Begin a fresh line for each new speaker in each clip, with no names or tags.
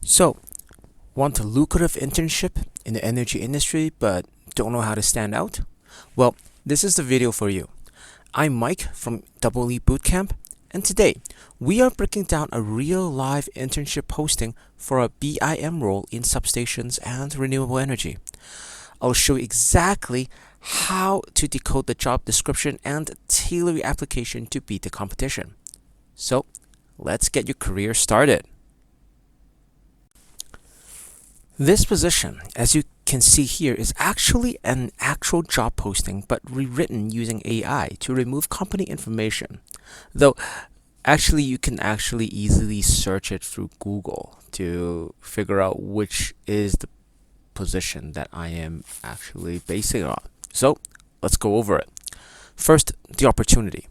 So, want a lucrative internship in the energy industry but don't know how to stand out? Well, this is the video for you. I'm Mike from EEBootcamp, and today we are breaking down a real live internship posting for a BIM role in substations and renewable energy. I'll show you exactly how to decode the job description and tailor your application to beat the competition. So, let's get your career started. This position, as you can see here, is actually an actual job posting but rewritten using AI to remove company information. Though actually you can easily search it through Google to figure out which is the position that I am actually basing it on. So let's go over it. First, the opportunity.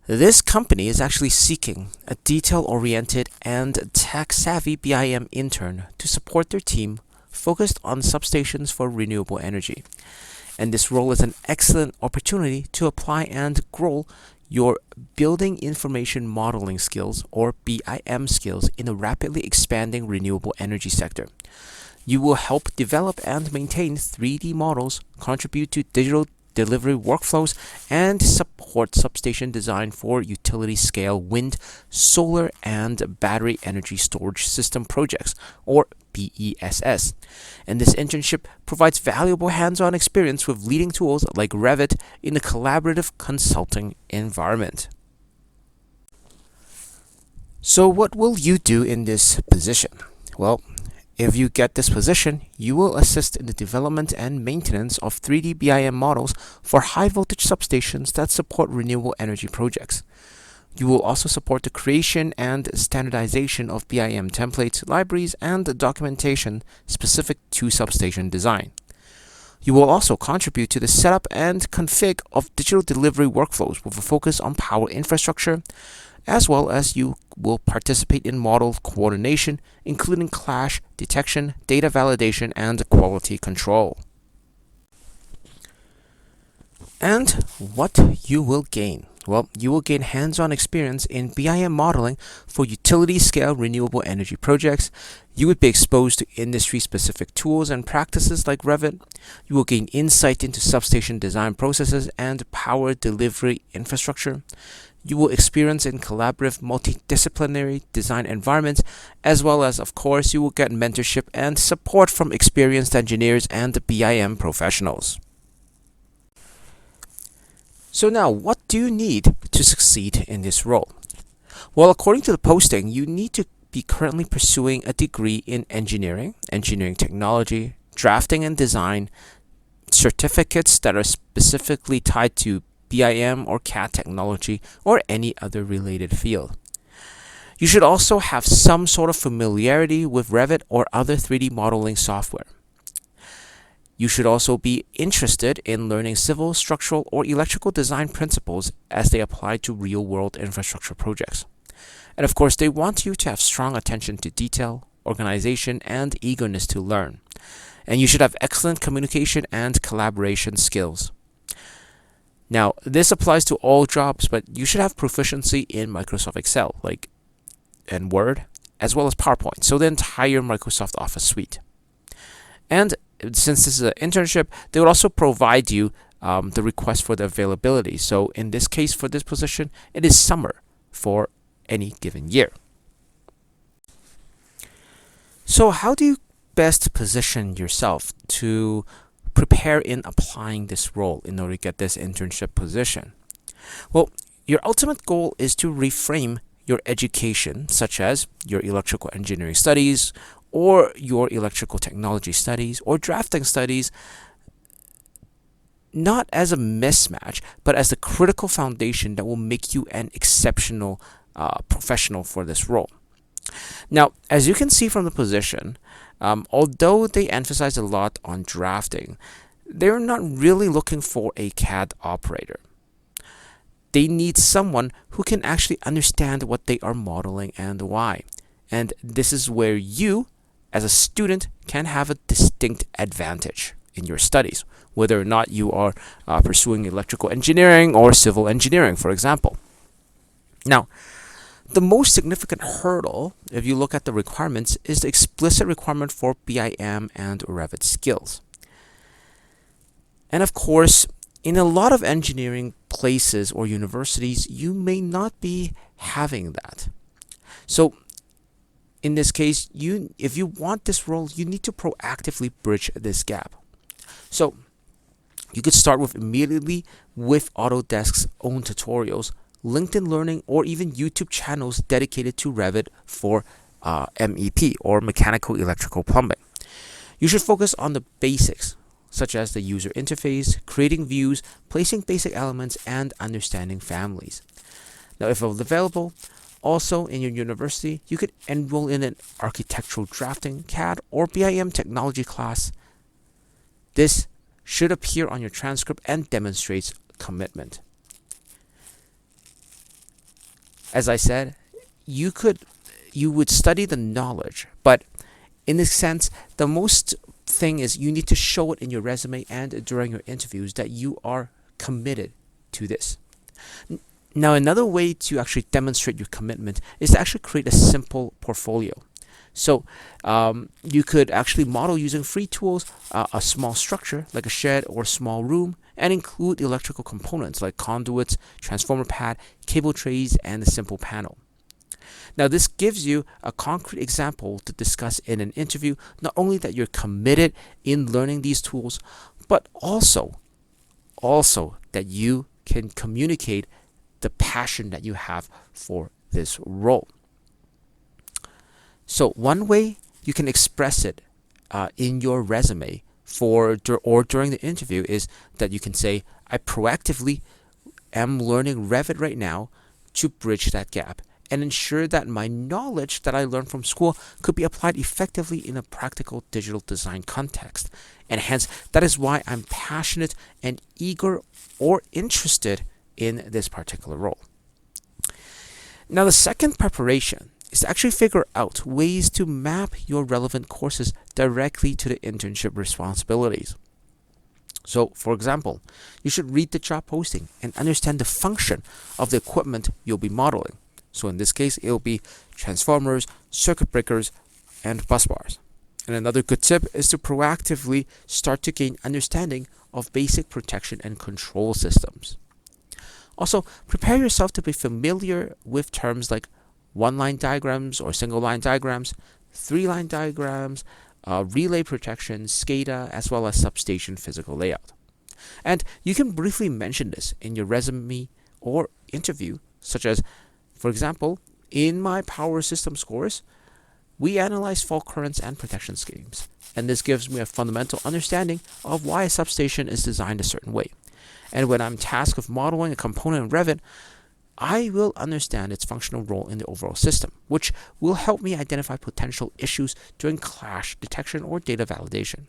This company is actually seeking a detail-oriented and tech-savvy BIM intern to support their team focused on substations for renewable energy. And this role is an excellent opportunity to apply and grow your building information modeling skills, or BIM skills, in a rapidly expanding renewable energy sector. You will help develop and maintain 3D models, contribute to digital delivery workflows, and support substation design for utility-scale wind, solar, and battery energy storage system projects, or BESS. And this internship provides valuable hands-on experience with leading tools like Revit in a collaborative consulting environment. So what will you do in this position? Well, if you get this position, you will assist in the development and maintenance of 3D BIM models for high-voltage substations that support renewable energy projects. You will also support the creation and standardization of BIM templates, libraries, and documentation specific to substation design. You will also contribute to the setup and config of digital delivery workflows with a focus on power infrastructure, as well as you will participate in model coordination, including clash detection, data validation, and quality control. And what you will gain? Well, you will gain hands-on experience in BIM modeling for utility-scale renewable energy projects. You would be exposed to industry-specific tools and practices like Revit. You will gain insight into substation design processes and power delivery infrastructure. You will experience in collaborative multidisciplinary design environments, as well as, of course, you will get mentorship and support from experienced engineers and BIM professionals. So now, what do you need to succeed in this role? Well, according to the posting, you need to be currently pursuing a degree in engineering technology, drafting and design, certificates that are specifically tied to BIM or CAD technology, or any other related field. You should also have some sort of familiarity with Revit or other 3D modeling software. You should also be interested in learning civil, structural, or electrical design principles as they apply to real-world infrastructure projects. And of course, they want you to have strong attention to detail, organization, and eagerness to learn. And you should have excellent communication and collaboration skills. Now, this applies to all jobs, but you should have proficiency in Microsoft Excel, and Word, as well as PowerPoint, so the entire Microsoft Office suite. And since this is an internship, they would also provide you the request for the availability. So in this case, for this position, it is summer for any given year. So how do you best position yourself to prepare in applying this role in order to get this internship position? Well, your ultimate goal is to reframe your education, such as your electrical engineering studies, or your electrical technology studies, or drafting studies, not as a mismatch, but as the critical foundation that will make you an exceptional professional for this role. Now, as you can see from the position, although they emphasize a lot on drafting, they're not really looking for a CAD operator. They need someone who can actually understand what they are modeling and why. And this is where you, as a student, can have a distinct advantage in your studies, whether or not you are pursuing electrical engineering or civil engineering, for example. Now, The most significant hurdle, if you look at the requirements, is the explicit requirement for BIM and Revit skills. And of course, in a lot of engineering places or universities, you may not be having that. So in this case, if you want this role, you need to proactively bridge this gap. So you could start with immediately with Autodesk's own tutorials, LinkedIn Learning, or even YouTube channels dedicated to Revit for MEP or mechanical electrical plumbing. You should focus on the basics, such as the user interface, creating views, placing basic elements, and understanding families. Now, if available, also in your university, you could enroll in an architectural drafting CAD or BIM technology class. This should appear on your transcript and demonstrates commitment. As I said, you would study the knowledge, but in this sense, the most thing is you need to show it in your resume and during your interviews that you are committed to this. Now, another way to actually demonstrate your commitment is to actually create a simple portfolio. So you could actually model using free tools a small structure like a shed or small room, and include electrical components like conduits, transformer pad, cable trays, and a simple panel. Now, this gives you a concrete example to discuss in an interview, not only that you're committed in learning these tools, but also that you can communicate the passion that you have for this role. So one way you can express it in your resume or during the interview is that you can say, I proactively am learning Revit right now to bridge that gap and ensure that my knowledge that I learned from school could be applied effectively in a practical digital design context. And hence, that is why I'm passionate and eager or interested in this particular role. Now, the second preparation is to actually figure out ways to map your relevant courses directly to the internship responsibilities. So, for example, you should read the job posting and understand the function of the equipment you'll be modeling. So in this case, it'll be transformers, circuit breakers, and bus bars. And another good tip is to proactively start to gain understanding of basic protection and control systems. Also, prepare yourself to be familiar with terms like one-line diagrams or single-line diagrams, three-line diagrams, relay protection, SCADA, as well as substation physical layout. And you can briefly mention this in your resume or interview, such as, for example, in my power systems course, we analyze fault currents and protection schemes. And this gives me a fundamental understanding of why a substation is designed a certain way. And when I'm tasked with modeling a component in Revit, I will understand its functional role in the overall system, which will help me identify potential issues during clash detection or data validation.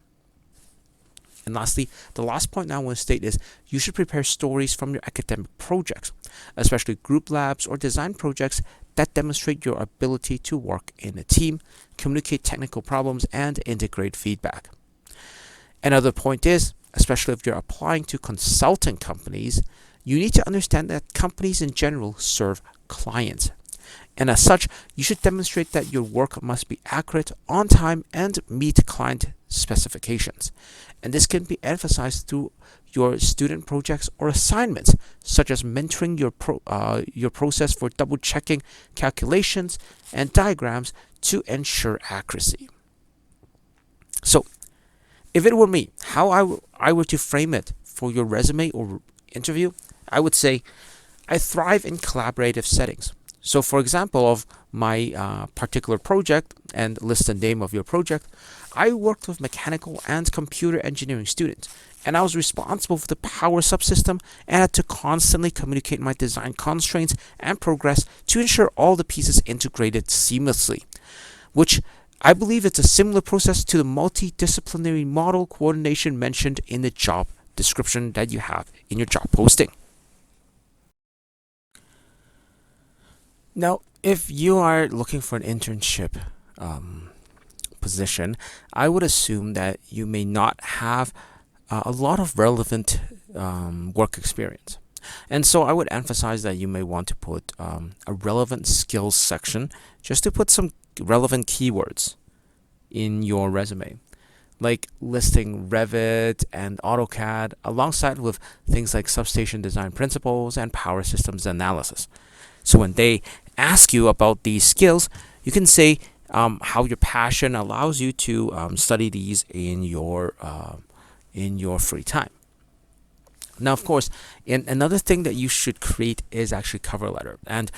And lastly, the last point I want to state is you should prepare stories from your academic projects, especially group labs or design projects that demonstrate your ability to work in a team, communicate technical problems, and integrate feedback. Another point is, especially if you're applying to consulting companies, you need to understand that companies in general serve clients. And as such, you should demonstrate that your work must be accurate, on time, and meet client specifications. And this can be emphasized through your student projects or assignments, such as mentoring your process for double-checking calculations and diagrams to ensure accuracy. So, if it were me, how I were to frame it for your resume or interview, I would say, I thrive in collaborative settings. So for example, of my particular project, and list the name of your project, I worked with mechanical and computer engineering students, and I was responsible for the power subsystem and had to constantly communicate my design constraints and progress to ensure all the pieces integrated seamlessly, which I believe it's a similar process to the multidisciplinary model coordination mentioned in the job description that you have in your job posting. Now, if you are looking for an internship position, I would assume that you may not have a lot of relevant work experience. And so I would emphasize that you may want to put a relevant skills section just to put some relevant keywords in your resume, like listing Revit and AutoCAD alongside with things like substation design principles and power systems analysis. So when they ask you about these skills, you can say how your passion allows you to study these in your free time. Now, of course, another thing that you should create is actually cover letter. And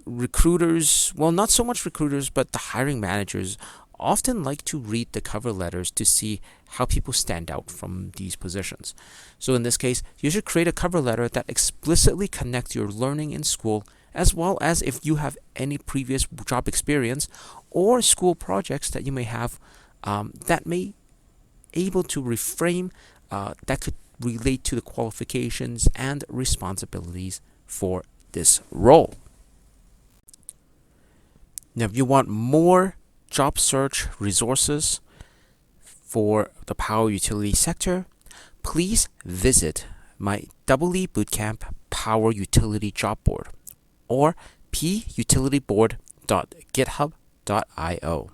recruiters, well, not so much recruiters, but the hiring managers often like to read the cover letters to see how people stand out from these positions. So in this case, you should create a cover letter that explicitly connects your learning in school, as well as if you have any previous job experience or school projects that you may have that may able to reframe that could relate to the qualifications and responsibilities for this role. Now, if you want more job search resources for the power utility sector, please visit my EEBootcamp Power Utility JobBoard or putilityboard.github.io.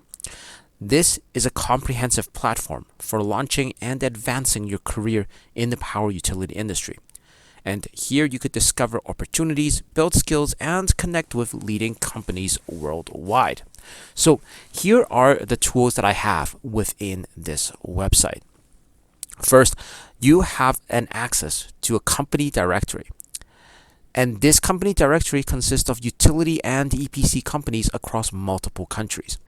This is a comprehensive platform for launching and advancing your career in the power utility industry. And here you could discover opportunities, build skills, and connect with leading companies worldwide. So here are the tools that I have within this website. First, you have an access to a company directory. And this company directory consists of utility and EPC companies across multiple countries.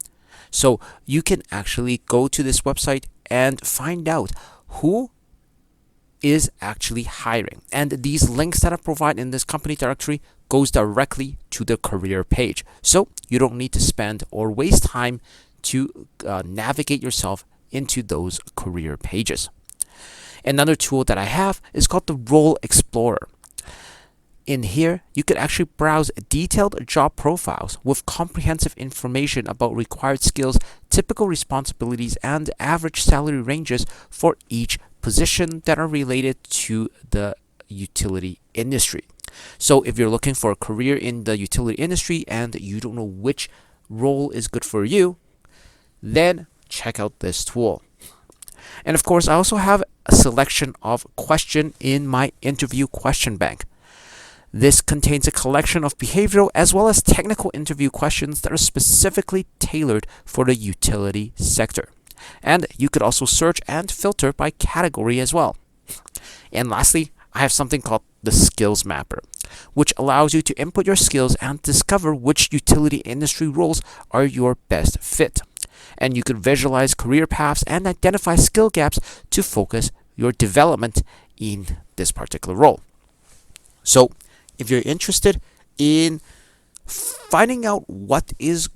So you can actually go to this website and find out who is actually hiring. And these links that I provide in this company directory goes directly to the career page. So you don't need to spend or waste time to navigate yourself into those career pages. Another tool that I have is called the Role Explorer. In here, you could actually browse detailed job profiles with comprehensive information about required skills, typical responsibilities, and average salary ranges for each position that are related to the utility industry. So if you're looking for a career in the utility industry and you don't know which role is good for you, then check out this tool. And of course, I also have a selection of questions in my interview question bank. This contains a collection of behavioral as well as technical interview questions that are specifically tailored for the utility sector. And you could also search and filter by category as well. And lastly, I have something called the Skills Mapper, which allows you to input your skills and discover which utility industry roles are your best fit. And you could visualize career paths and identify skill gaps to focus your development in this particular role. So, if you're interested in finding out what is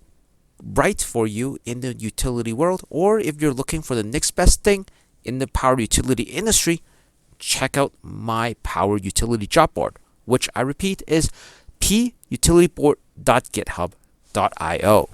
right for you in the utility world, or if you're looking for the next best thing in the power utility industry, check out my Power Utility Job Board, which I repeat is putilityboard.github.io.